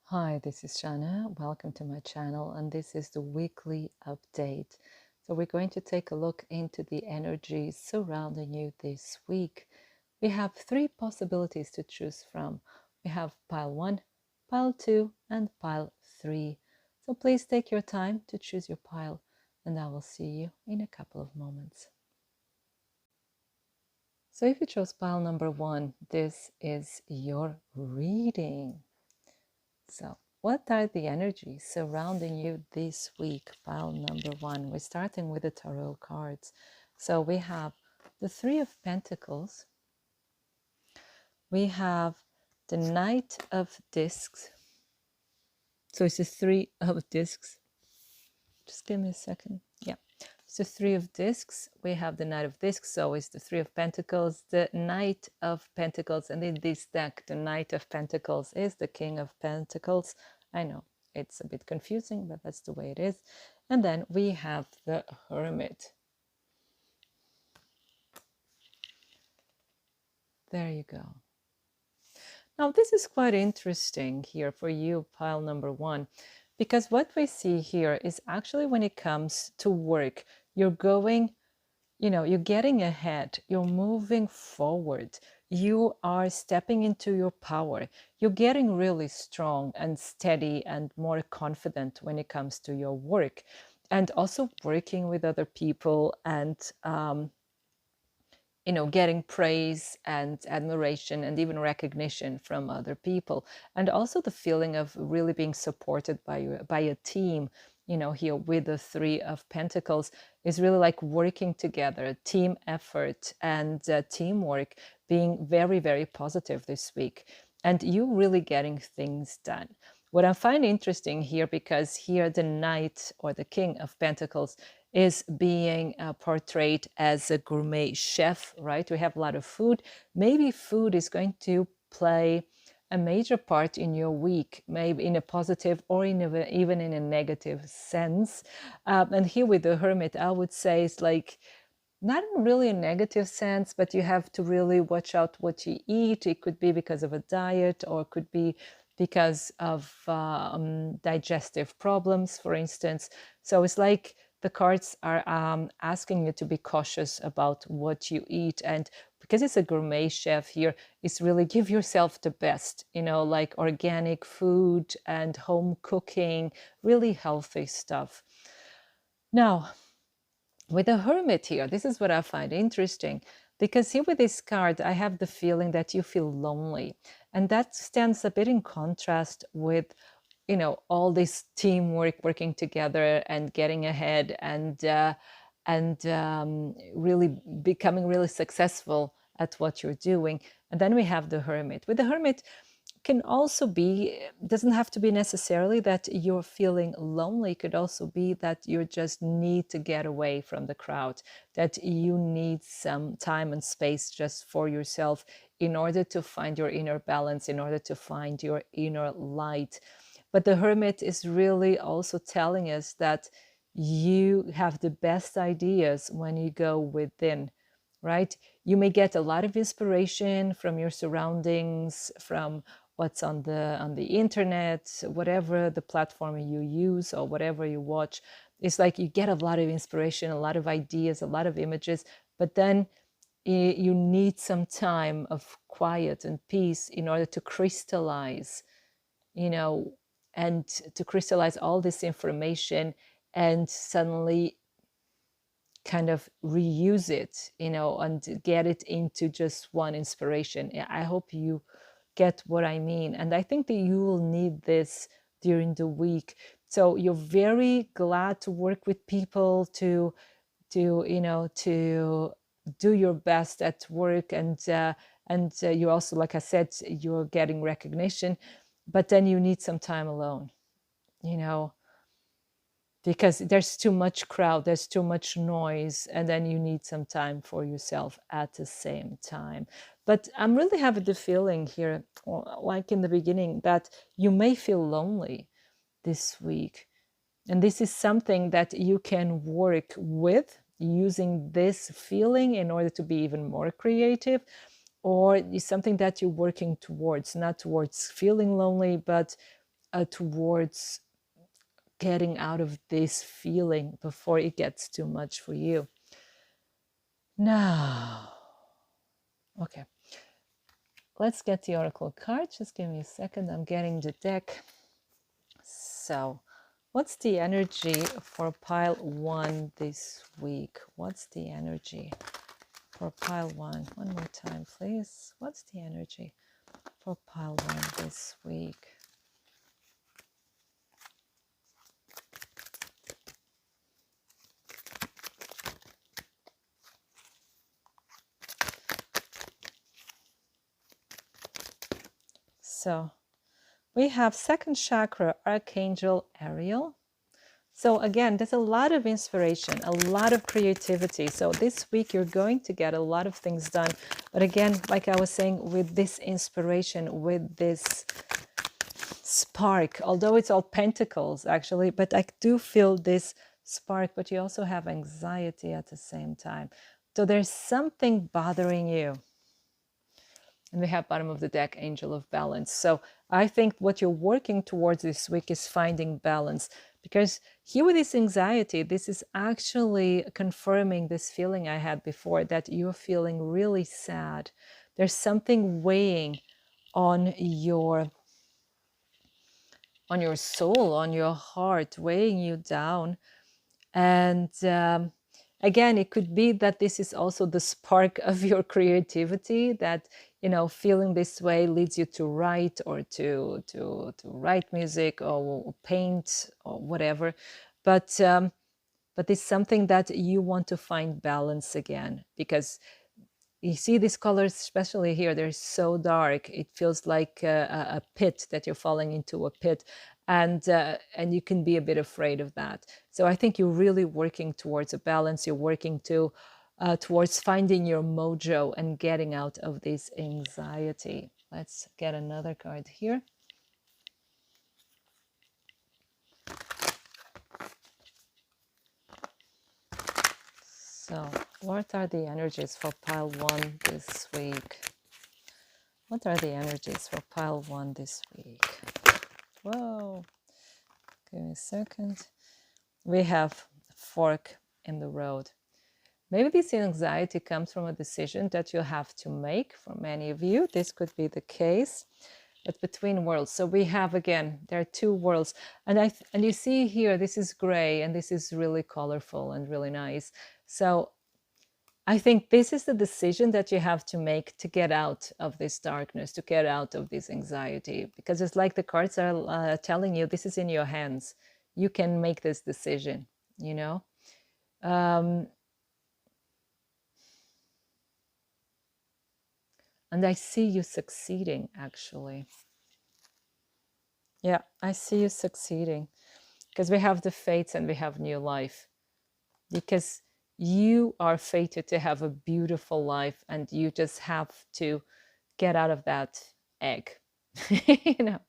Hi, this is Shannah. Welcome to my channel, and this is the weekly update. So we're going to take a look into the energies surrounding you this week. We have three possibilities to choose from. We have pile 1, pile 2, and pile 3. So please take your time to choose your pile, and I will see you in a couple of moments. So if you chose pile number 1, this is your reading. So, what are the energies surrounding you this week? Pile number 1. We're starting with the tarot cards. So, we have the Three of Pentacles, we have the Knight of Discs. So, it's the Three of Discs. Just give me a second. Yeah. So Three of Discs, we have the Knight of Discs, so it's the Three of Pentacles, the Knight of Pentacles, and in this deck, the Knight of Pentacles is the King of Pentacles. I know, it's a bit confusing, but that's the way it is. And then we have the Hermit. There you go. Now, this is quite interesting here for you, pile number 1, because what we see here is actually when it comes to work, you're going you're getting ahead, you're moving forward, you are stepping into your power, you're getting really strong and steady and more confident when it comes to your work, and also working with other people and getting praise and admiration and even recognition from other people, and also the feeling of really being supported by a team. Here with the Three of Pentacles is really like working together, team effort and teamwork being very, very positive this week, and you really getting things done. What I find interesting here, because here the Knight or the King of Pentacles is being portrayed as a gourmet chef, right? We have a lot of food. Maybe food is going to play a major part in your week, maybe in a positive or even in a negative sense. And here with the Hermit, I would say it's like not really a negative sense, but you have to really watch out what you eat. It could be because of a diet, or it could be because of digestive problems, for instance. So it's like the cards are asking you to be cautious about what you eat. And because it's a gourmet chef here, it's really give yourself the best, like organic food and home cooking, really healthy stuff. Now, with the Hermit here, this is what I find interesting, because here with this card, I have the feeling that you feel lonely. And that stands a bit in contrast with all this teamwork, working together and getting ahead and really becoming really successful at what you're doing. And then we have the Hermit. With the Hermit, can also be, doesn't have to be necessarily that you're feeling lonely. It could also be that you just need to get away from the crowd, that you need some time and space just for yourself in order to find your inner balance, in order to find your inner light. But the Hermit is really also telling us that you have the best ideas when you go within, right? You may get a lot of inspiration from your surroundings, from what's on the internet, whatever the platform you use or whatever you watch. It's like you get a lot of inspiration, a lot of ideas, a lot of images, but then you need some time of quiet and peace in order to crystallize, you know, and to crystallize all this information and suddenly kind of reuse it, and get it into just one inspiration. I hope you get what I mean. And I think that you will need this during the week. So you're very glad to work with people, to to do your best at work, and you also, like I said, you're getting recognition, but then you need some time alone, because there's too much crowd, there's too much noise, and then you need some time for yourself at the same time. But I'm really having the feeling here, like in the beginning, that you may feel lonely this week. And this is something that you can work with, using this feeling in order to be even more creative, or it's something that you're working towards, not towards feeling lonely, but towards getting out of this feeling before it gets too much for you. Now, okay, let's get the oracle card. Just give me a second. I'm getting the deck. So, what's the energy for pile 1 this week? What's the energy for pile 1? One more time, please. What's the energy for pile 1 this week? So, we have second chakra, Archangel Ariel. So again, there's a lot of inspiration, a lot of creativity. So this week you're going to get a lot of things done. But again, like I was saying, with this inspiration, with this spark, although it's all pentacles actually, but I do feel this spark, but you also have anxiety at the same time. So there's something bothering you. And we have bottom of the deck, Angel of Balance. So I think what you're working towards this week is finding balance. Because here with this anxiety, this is actually confirming this feeling I had before, that you're feeling really sad. There's something weighing on your soul, on your heart, weighing you down. And again, it could be that this is also the spark of your creativity, that, you know, feeling this way leads you to write, or to write music or paint or whatever. But it's something that you want to find balance again, because you see these colors, especially here, they're so dark. It feels like a pit, that you're falling into a pit. And you can be a bit afraid of that. So I think you're really working towards a balance. You're working towards finding your mojo and getting out of this anxiety. Let's get another card here. So what are the energies for pile 1 this week? What are the energies for pile 1 this week? Whoa. Give me a second. We have fork in the road. Maybe this anxiety comes from a decision that you have to make. For many of you, this could be the case. But between worlds. So we have, again, there are 2 worlds. And you see here, this is gray, and this is really colorful and really nice. So I think this is the decision that you have to make to get out of this darkness, to get out of this anxiety, because it's like the cards are telling you, this is in your hands. You can make this decision, you know. And I see you succeeding, actually. Yeah, I see you succeeding, because we have the fates and we have new life, because you are fated to have a beautiful life, and you just have to get out of that egg. you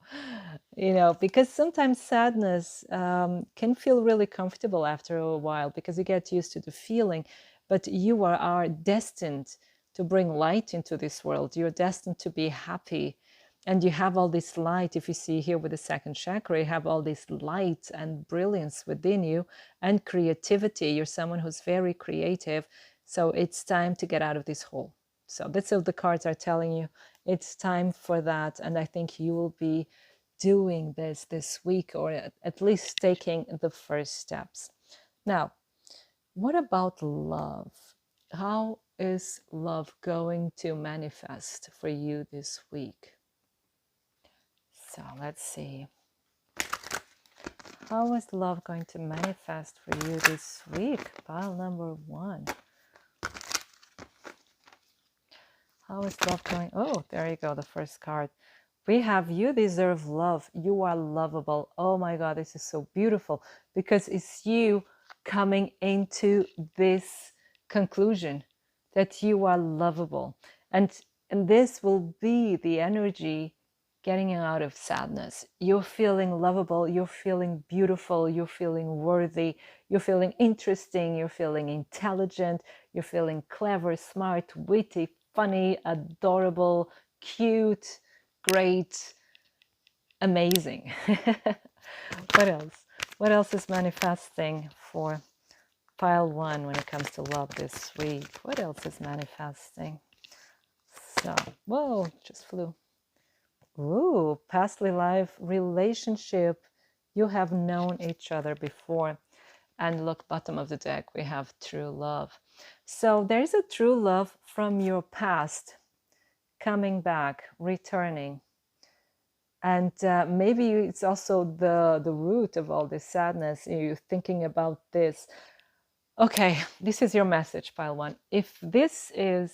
know, because sometimes sadness can feel really comfortable after a while, because you get used to the feeling. But you are destined to bring light into this world. You're destined to be happy. And you have all this light. If you see here with the second chakra, you have all this light and brilliance within you, and creativity. You're someone who's very creative. So it's time to get out of this hole. So that's what the cards are telling you. It's time for that. And I think you will be doing this week, or at least taking the first steps. Now, what about love? How is love going to manifest for you this week? So let's see. How is love going to manifest for you this week? Pile number 1. How is love going? Oh, there you go, the first card. We have, you deserve love. You are lovable. Oh my God, this is so beautiful, because it's you coming into this conclusion that you are lovable. And this will be the energy getting you out of sadness. You're feeling lovable, you're feeling beautiful, you're feeling worthy, you're feeling interesting, you're feeling intelligent, you're feeling clever, smart, witty, funny, adorable, cute, great, Amazing. What else? What else is manifesting for pile one when it comes to love this week? What else is manifesting? So, whoa, just flew. Ooh, pastly life relationship. You have known each other before. And look, bottom of the deck, we have true love. So there's a true love from your past coming back, returning. And maybe it's also the root of all this sadness. You're thinking about this. Okay, this is your message, pile one. If this is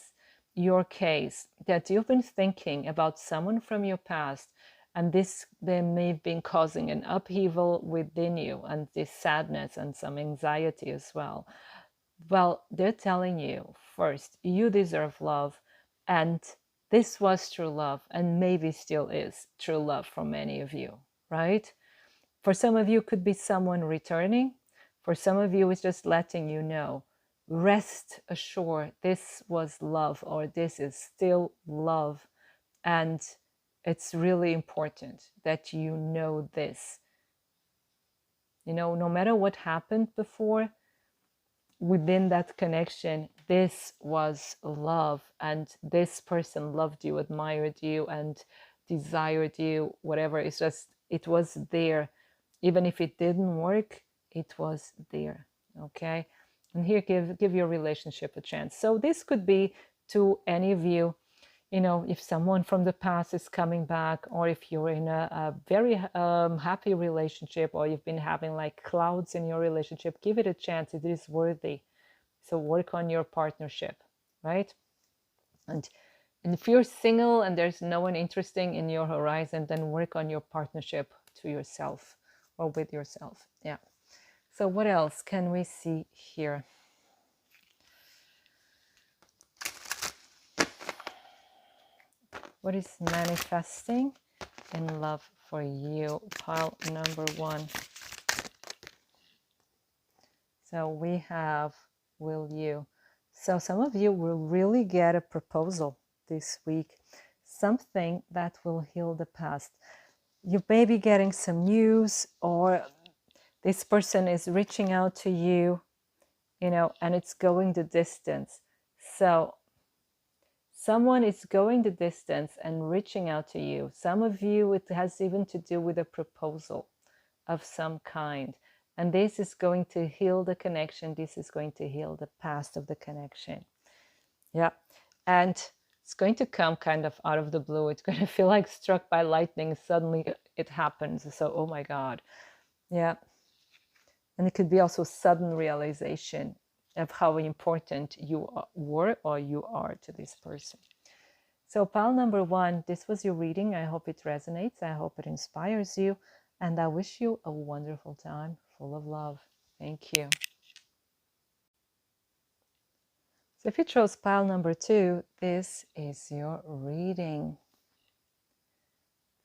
your case, that you've been thinking about someone from your past, and this they may have been causing an upheaval within you, and this sadness and some anxiety as well. Well, they're telling you first, you deserve love, and this was true love, and maybe still is true love for many of you, right? For some of you, it could be someone returning. For some of you, it's just letting you know, rest assured, this was love, or this is still love. And it's really important that you know this. You know, no matter what happened before, within that connection, this was love, and this person loved you, admired you, and desired you, whatever. It's just, it was there. Even if it didn't work, it was there. Okay. And here, give your relationship a chance. So this could be to any of you, you know, if someone from the past is coming back, or if you're in a very happy relationship, or you've been having like clouds in your relationship, give it a chance. It is worthy. So work on your partnership, right? And if you're single and there's no one interesting in your horizon, then work on your partnership to yourself or with yourself. Yeah. So what else can we see here? What is manifesting in love for you? Pile number one. So we have, will you? So some of you will really get a proposal this week, something that will heal the past. You may be getting some news, or this person is reaching out to you, you know, and it's going the distance. So someone is going the distance and reaching out to you. Some of you, it has even to do with a proposal of some kind. And this is going to heal the connection. This is going to heal the past of the connection. Yeah. And it's going to come kind of out of the blue. It's going to feel like struck by lightning. Suddenly it happens. So, oh my God. Yeah. And it could be also sudden realization of how important you were or you are to this person. So pile number one, this was your reading. I hope it resonates. I hope it inspires you. And I wish you a wonderful time full of love. Thank you. So if you chose pile number two, this is your reading.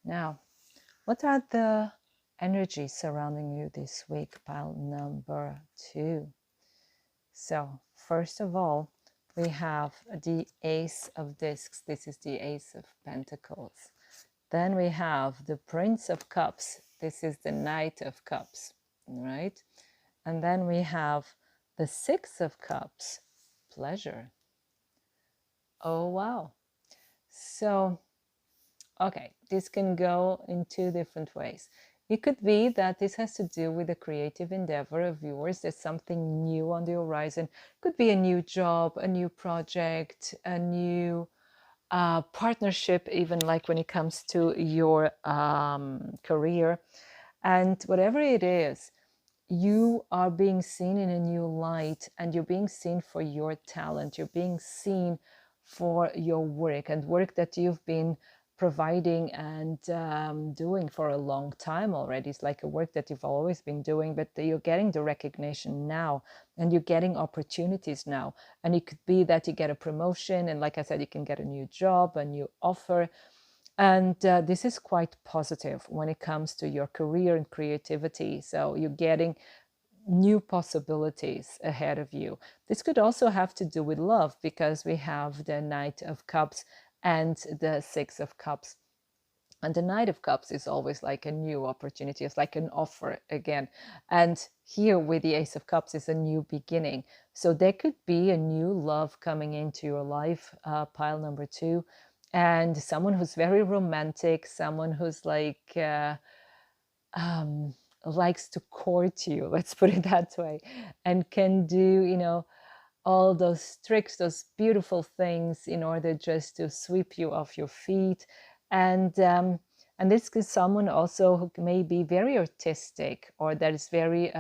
Now, what are the energies surrounding you this week? Pile number two. So first of all, we have the Ace of Discs. This is the Ace of Pentacles. Then we have the Prince of Cups. This is the Knight of Cups, right? And then we have the Six of Cups, pleasure. Oh, wow. So, okay, this can go in two different ways. It could be that this has to do with a creative endeavor of yours. There's something new on the horizon. It could be a new job, a new project, a new partnership, even like when it comes to your career. And whatever it is, you are being seen in a new light, and you're being seen for your talent. You're being seen for your work, and work that you've been providing and doing for a long time already. It's like a work that you've always been doing, but you're getting the recognition now, and you're getting opportunities now. And it could be that you get a promotion, and like I said, you can get a new job, a new offer. And this is quite positive when it comes to your career and creativity. So you're getting new possibilities ahead of you. This could also have to do with love, because we have the Knight of Cups and the Six of Cups. And the Knight of Cups is always like a new opportunity. It's like an offer again. And here with the Ace of Cups is a new beginning. So there could be a new love coming into your life, pile number 2. And someone who's very romantic, someone who's um, likes to court you, let's put it that way, and can do, all those tricks, those beautiful things in order just to sweep you off your feet. And this is someone also who may be very artistic, or that is very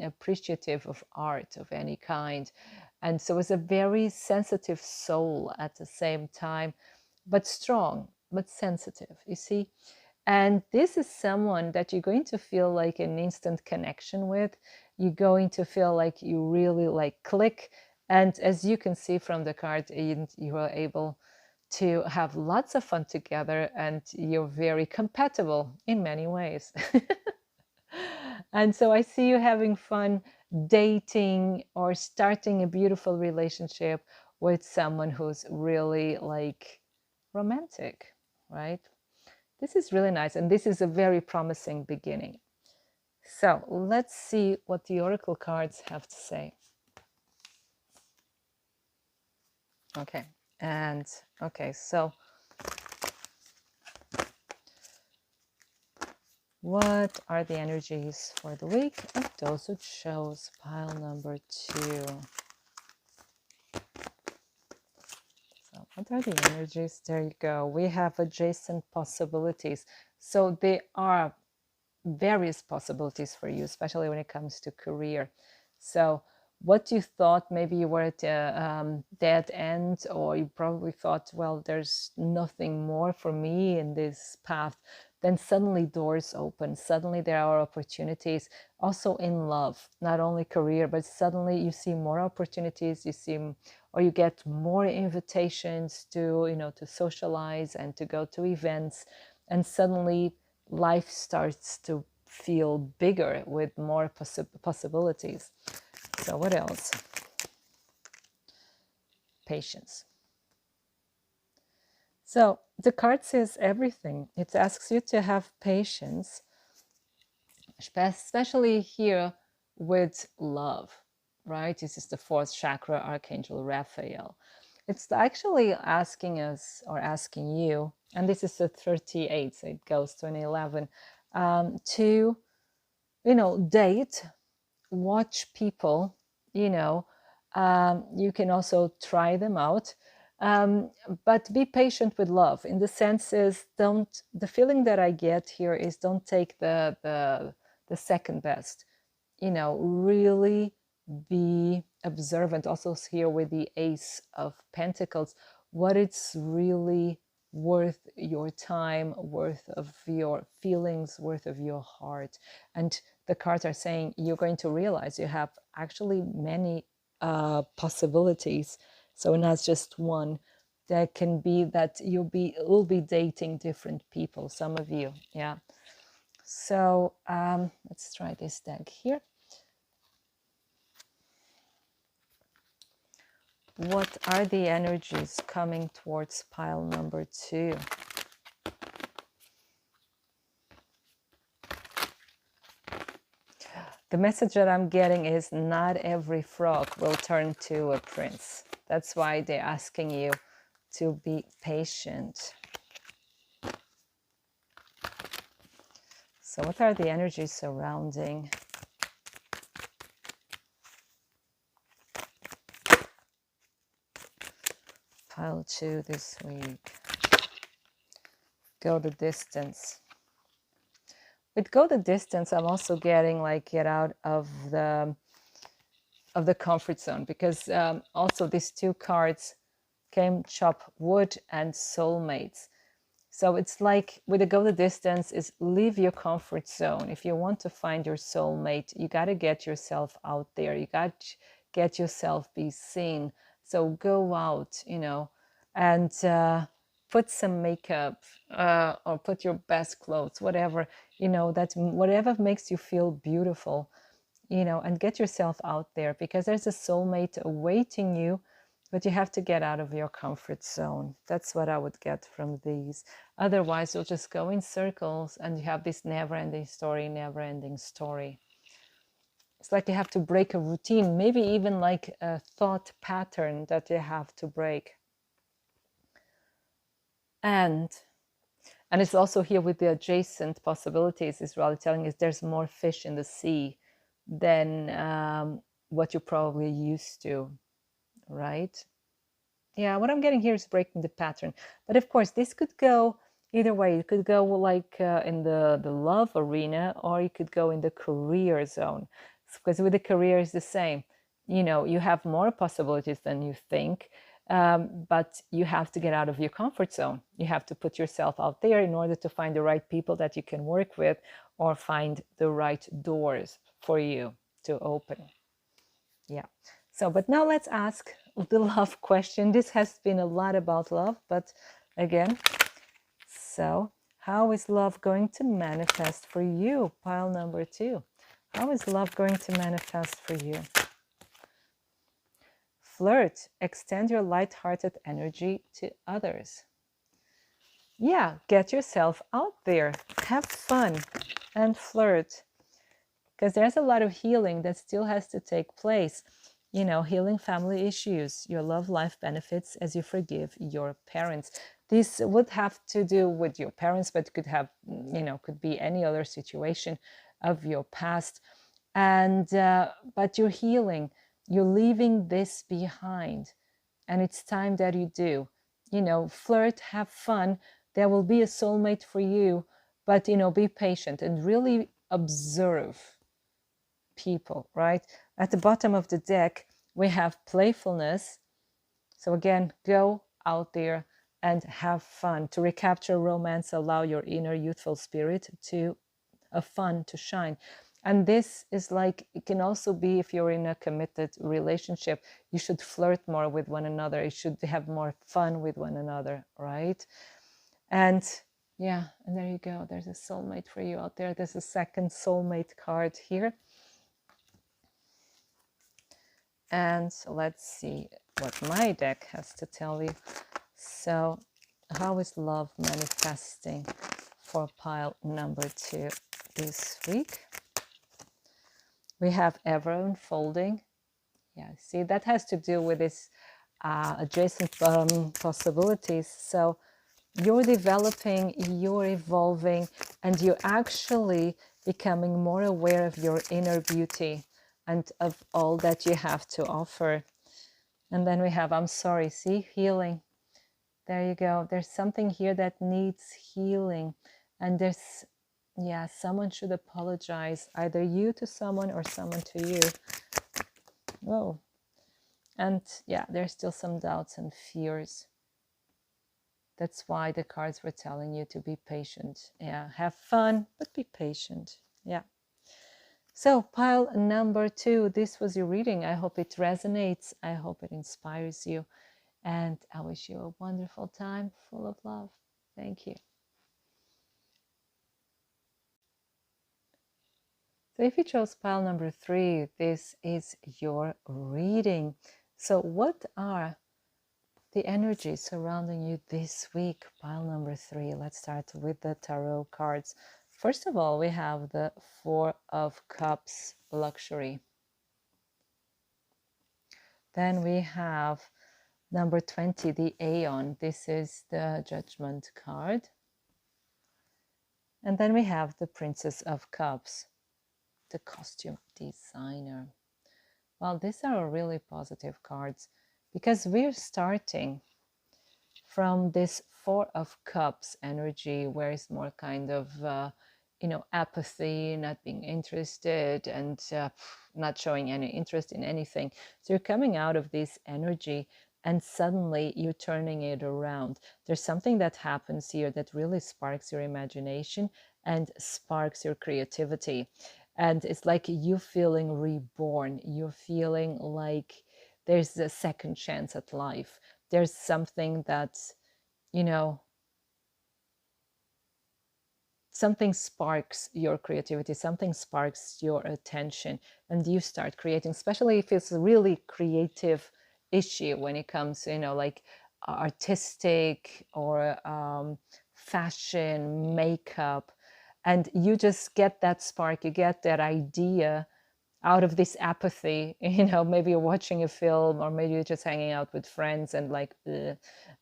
appreciative of art of any kind. And so it's a very sensitive soul at the same time, but strong, but sensitive, you see. And this is someone that you're going to feel like an instant connection with. You're going to feel like you really like click. And as you can see from the card, you are able to have lots of fun together, and you're very compatible in many ways. And so I see you having fun dating or starting a beautiful relationship with someone who's really like romantic, right? This is really nice, and this is a very promising beginning. So let's see what the oracle cards have to say. Okay, and okay, so what are the energies for the week of those who chose pile number 2? So what are the energies? There you go. We have adjacent possibilities. So there are various possibilities for you, especially when it comes to career. So what you thought, maybe you were at a dead end, or you probably thought, well, there's nothing more for me in this path, then suddenly doors open. Suddenly there are opportunities also in love, not only career, but suddenly you see more opportunities, or you get more invitations to, to socialize and to go to events, and suddenly life starts to feel bigger with more possibilities. So what else? Patience. So the card says everything. It asks you to have patience, especially here with love, right? This is the 4th chakra, Archangel Raphael. It's actually asking us, or asking you, and this is a 38, so it goes to an 11, to, date, watch people, you can also try them out, but be patient with love. In the sense is, the feeling that I get here is, don't take the second best, really be observant. Also here with the Ace of Pentacles, what it's really worth your time, worth of your feelings, worth of your heart. And the cards are saying you're going to realize you have actually many possibilities. So not just one. There can be that you'll be dating different people, some of you. Yeah. So let's try this deck here. What are the energies coming towards pile number 2? The message that I'm getting is, not every frog will turn to a prince. That's why they're asking you to be patient. So what are the energies surrounding pile 2 this week? Go the distance. With go the distance, I'm also getting like get out of the comfort zone, because also these 2 cards came chop wood and soulmates. So it's like with the go the distance is leave your comfort zone. If you want to find your soulmate, you got to get yourself out there. You got to get yourself be seen. So go out, and put some makeup, or put your best clothes, whatever, whatever makes you feel beautiful, and get yourself out there, because there's a soulmate awaiting you But you have to get out of your comfort zone. That's what I would get from these. Otherwise, you'll just go in circles and you have this never-ending story, never-ending story. It's like you have to break a routine, maybe even like a thought pattern that you have to break. And it's also here with the adjacent possibilities is really telling us there's more fish in the sea than what you're probably used to, right? Yeah, what I'm getting here is breaking the pattern. But of course, this could go either way. It could go like in the love arena, or you could go in the career zone. Because with the career is the same. You know, you have more possibilities than you think, but you have to get out of your comfort zone. You have to put yourself out there in order to find the right people that you can work with, or find the right doors for you to open. Yeah. So, but now let's ask the love question. This has been a lot about love, but again, so how is love going to manifest for you? Pile number 2. How is love going to manifest for you? Flirt. Extend your light-hearted energy to others. Yeah, get yourself out there. Have fun and flirt. Because there's a lot of healing that still has to take place. You know, healing family issues, your love life benefits as you forgive your parents. This would have to do with your parents, but could have, you know, could be any other situation of your past. And, but you're healing, you're leaving this behind. And it's time that you do, you know, flirt, have fun. There will be a soulmate for you, but, you know, be patient and really observe people, right? At the bottom of the deck, we have playfulness. So again, go out there and have fun. To recapture romance, allow your inner youthful spirit to fun to shine. And this is like, it can also be if you're in a committed relationship, you should flirt more with one another. You should have more fun with one another, right? And yeah, and there you go. There's a soulmate for you out there. There's a second soulmate card here. And let's see what my deck has to tell you. So how is love manifesting for pile number 2 this week? We have ever unfolding. Yeah, see, that has to do with this adjacent possibilities. So you're developing, you're evolving, and you're actually becoming more aware of your inner beauty and of all that you have to offer. And then we have, I'm sorry, see, healing. There you go. There's something here that needs healing. And there's, yeah, someone should apologize, either you to someone or someone to you. Whoa. And yeah, there's still some doubts and fears. That's why the cards were telling you to be patient. Yeah, have fun, but be patient. Yeah. So pile number 2, this was your reading. I hope it resonates. I hope it inspires you. And I wish you a wonderful time full of love. Thank you. So if you chose pile number 3, this is your reading. So what are the energies surrounding you this week? Pile number 3. Let's start with the tarot cards. First of all, we have the 4 of Cups, luxury. Then we have number 20, the Aeon. This is the Judgment card. And then we have the Princess of Cups, the costume designer. Well, these are really positive cards because we're starting from this 4 of Cups energy, where it's more kind of, you know, apathy, not being interested, and not showing any interest in anything. So you're coming out of this energy and suddenly you're turning it around. There's something that happens here that really sparks your imagination and sparks your creativity. And it's like you feeling reborn. You're feeling like there's a second chance at life. There's something that, you know, something sparks your creativity, something sparks your attention, and you start creating, especially if it's really creative issue when it comes, like artistic or fashion, makeup, and you just get that spark, you get that idea out of this apathy. Maybe you're watching a film, or maybe you're just hanging out with friends and like ugh,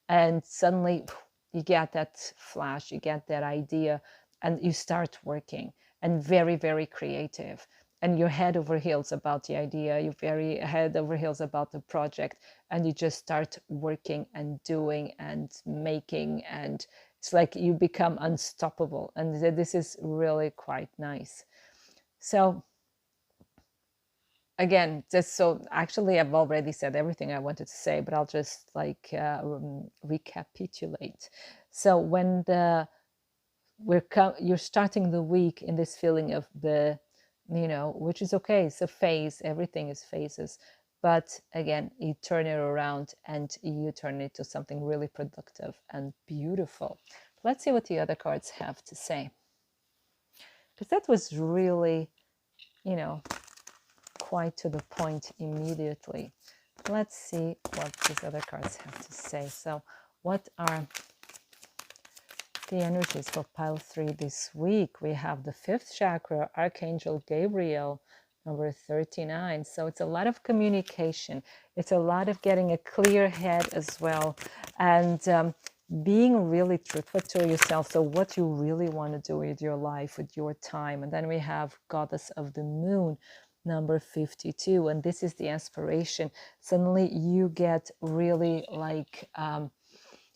and suddenly you get that flash, you get that idea, and you start working, and very, very creative, and you're head over heels about the idea, you're very head over heels about the project, and you just start working and doing and making, and it's like you become unstoppable, and this is really quite nice. So again, just so actually I've already said everything I wanted to say, but I'll just like recapitulate. So when you're starting the week in this feeling of the, which is okay, it's a phase, everything is phases, but again, you turn it around and you turn it to something really productive and beautiful. Let's see what the other cards have to say, because that was really, you know quite to the point immediately. Let's see what these other cards have to say. So what are the energies for pile 3 this week? We have the 5th chakra, Archangel Gabriel, number 39. So it's a lot of communication. It's a lot of getting a clear head as well, and being really truthful to yourself. So what you really want to do with your life, with your time. And then we have Goddess of the Moon, number 52, and this is the inspiration. Suddenly you get really like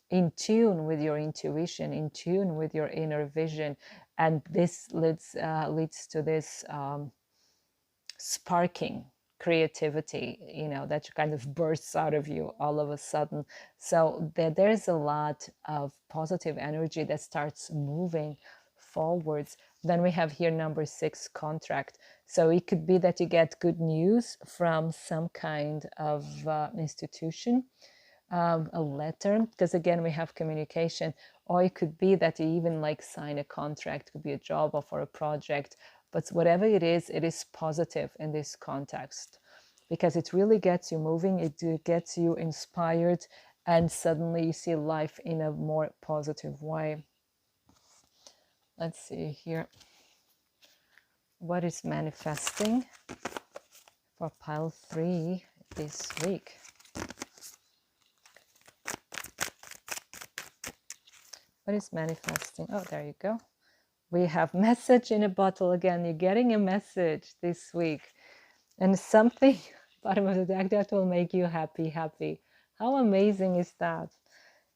in tune with your intuition, in tune with your inner vision, and this leads to this sparking creativity, that kind of bursts out of you all of a sudden. So there's a lot of positive energy that starts moving forwards. Then we have here number 6, contract. So it could be that you get good news from some kind of institution, a letter, because again we have communication, or it could be that you even like sign a contract, it could be a job or for a project, but whatever it is positive in this context, because it really gets you moving, it gets you inspired, and suddenly you see life in a more positive way. Let's see here. What is manifesting for pile 3 this week? What is manifesting? Oh, there you go. We have message in a bottle again. You're getting a message this week. And something, bottom of the deck, that will make you happy. How amazing is that?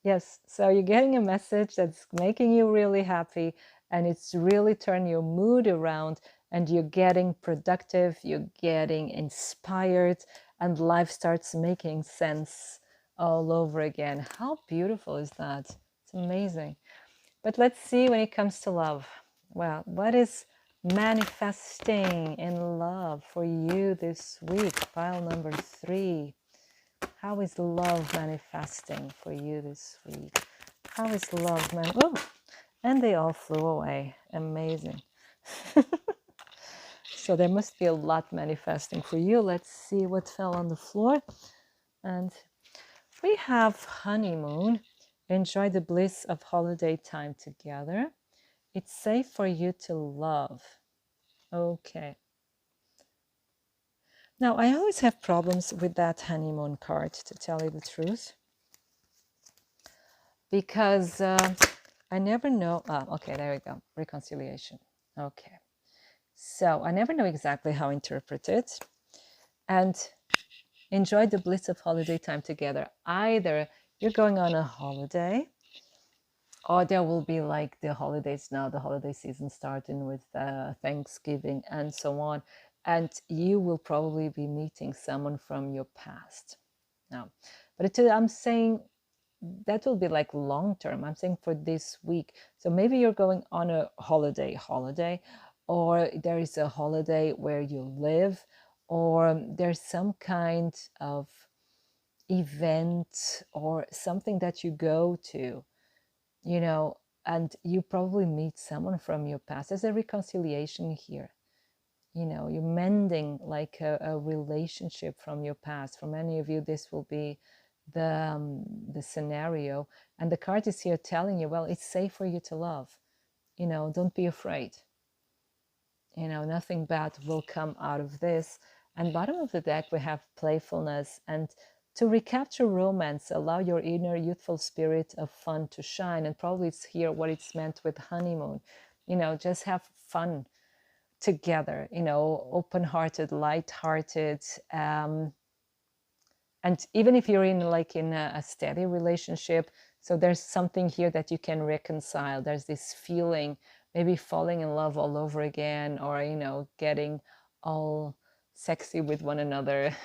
Yes, so you're getting a message that's making you really happy, and it's really turning your mood around, and you're getting productive, you're getting inspired, and life starts making sense all over again. How beautiful is that? It's amazing. But let's see when it comes to love. Well, what is manifesting in love for you this week? Pile number 3. How is love manifesting for you this week? How is love Oh, and they all flew away. Amazing. So there must be a lot manifesting for you. Let's see what fell on the floor. And we have honeymoon. Enjoy the bliss of holiday time together. It's safe for you to love. Okay. Now, I always have problems with that honeymoon card, to tell you the truth, because I never know. Okay, there we go. Reconciliation. Okay. So I never know exactly how to interpret it. And enjoy the bliss of holiday time together. Either you're going on a holiday, or there will be like the holidays now, the holiday season starting with Thanksgiving and so on. And you will probably be meeting someone from your past. Now, but I'm saying that will be like long term. I'm saying for this week. So maybe you're going on a holiday, or there is a holiday where you live, or there's some kind of event or something that you go to, and you probably meet someone from your past. There's a reconciliation here. you know, you're mending like a relationship from your past. For many of you, this will be the scenario. And the card is here telling you, well, it's safe for you to love. You know, don't be afraid. You know, nothing bad will come out of this. And bottom of the deck, we have playfulness. And to recapture romance, allow your inner youthful spirit of fun to shine. And probably it's here what it's meant with honeymoon. You know, just have fun together, you know, open-hearted, light-hearted. And even if you're in like in a steady relationship, so there's something here that you can reconcile. There's this feeling, maybe falling in love all over again, or, you know, getting all sexy with one another.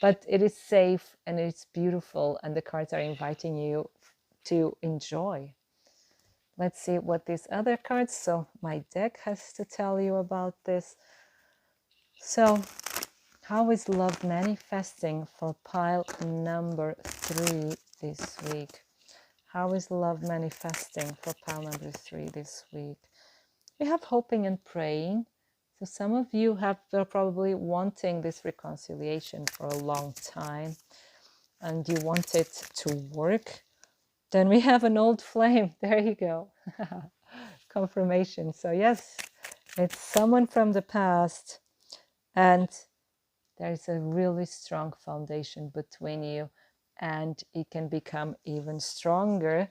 But it is safe and it's beautiful, and the cards are inviting you to enjoy. Let's see what these other cards, so my deck has to tell you about this. So how is love manifesting for pile number 3 this week? How is love manifesting for pile number 3 this week? We have hoping and praying. So some of you are probably wanting this reconciliation for a long time, and you want it to work. Then we have an old flame. There you go. Confirmation. So yes, it's someone from the past, and there's a really strong foundation between you, and it can become even stronger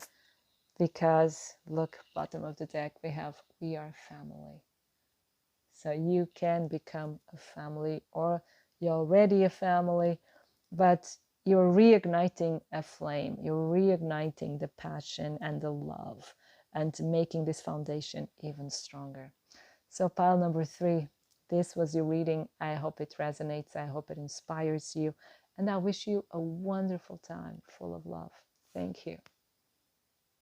because look, bottom of the deck, we are family. So you can become a family, or you're already a family, but you're reigniting a flame. You're reigniting the passion and the love and making this foundation even stronger. So pile number 3, this was your reading. I hope it resonates. I hope it inspires you. And I wish you a wonderful time full of love. Thank you.